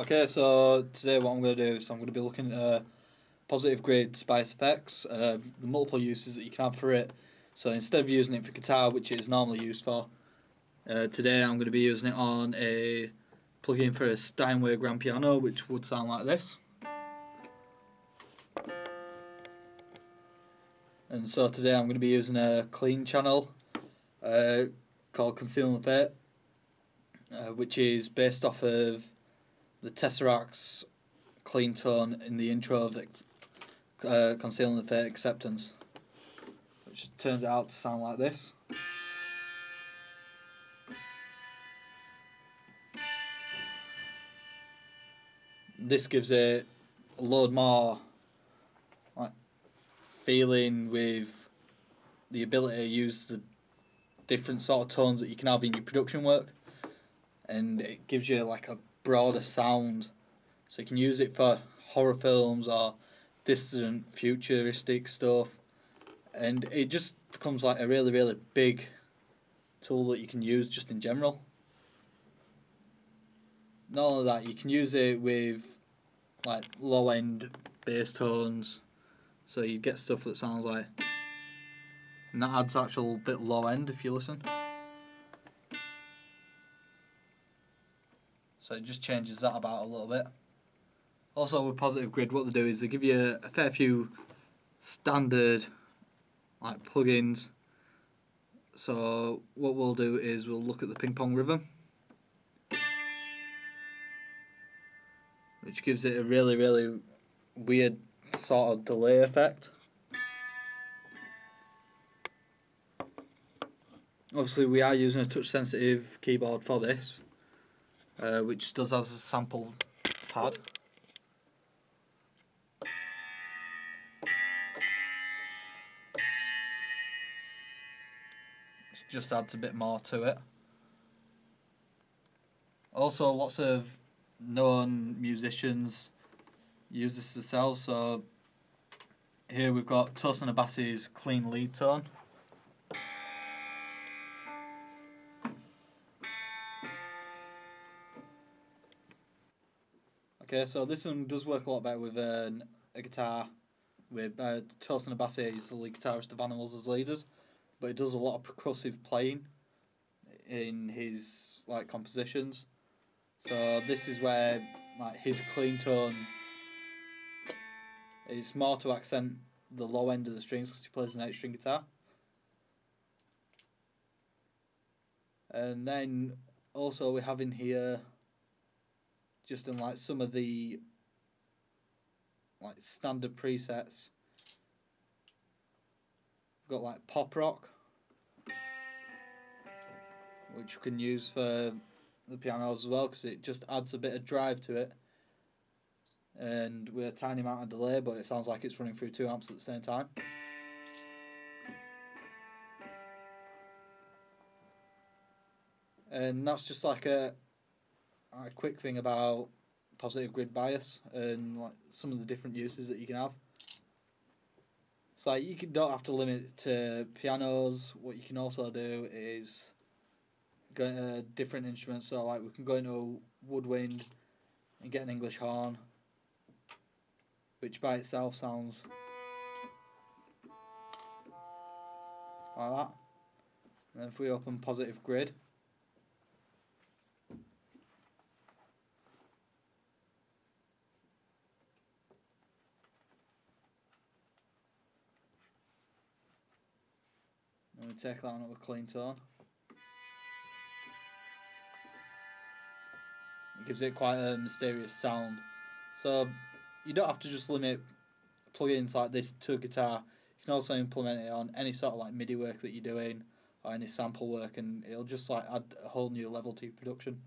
Okay, so today what I'm going to do is I'm going to be looking at positive grade spice effects, the multiple uses that you can have for it. So instead of using it for guitar, which it is normally used for, today I'm going to be using it on a plugin for a Steinway grand piano, which would sound like this. And so today I'm going to be using a clean channel called Concealing the Fate, which is based off of the Tesseract's clean tone in the intro of Concealing the Fate Acceptance, which turns out to sound like this. This gives it a load more feeling, with the ability to use the different sort of tones that you can have in your production work, and it gives you like a broader sound, so you can use it for horror films or distant futuristic stuff, and it just becomes like a really big tool that you can use just in general. Not only that, you can use it with like low end bass tones, so you get stuff that sounds like, and that adds actual bit low end if you listen. So it just changes that about a little bit. Also with Positive Grid, what they do is they give you a fair few standard like plugins. So what we'll do is we'll look at the ping pong rhythm, which gives it a really weird sort of delay effect. Obviously we are using a touch sensitive keyboard for this, which does has a sample pad. It just adds a bit more to it. Also, lots of known musicians use this themselves. So here we've got Tosin Abasi's clean lead tone. Okay, so this one does work a lot better with a guitar. With Tosin Abasi, he's the lead guitarist of Animals as Leaders, but he does a lot of percussive playing in his like compositions. So this is where like his clean tone is more to accent the low end of the strings because he plays an 8-string guitar. And then also we have in here, just in like some of the like standard presets, we've got like pop rock, which you can use for the pianos as well because it just adds a bit of drive to it, and with a tiny amount of delay, but it sounds like it's running through 2 amps at the same time. And that's just like a quick thing about positive grid bias and like some of the different uses that you can have. So you don't have to limit it to pianos. What you can also do is go into different instruments. So like we can go into woodwind and get an English horn, which by itself sounds like that. And then if we open Positive Grid, and we take that another clean tone, it gives it quite a mysterious sound. So you don't have to just limit plugins like this to a guitar. You can also implement it on any sort of like MIDI work that you're doing or any sample work, and it'll just like add a whole new level to your production.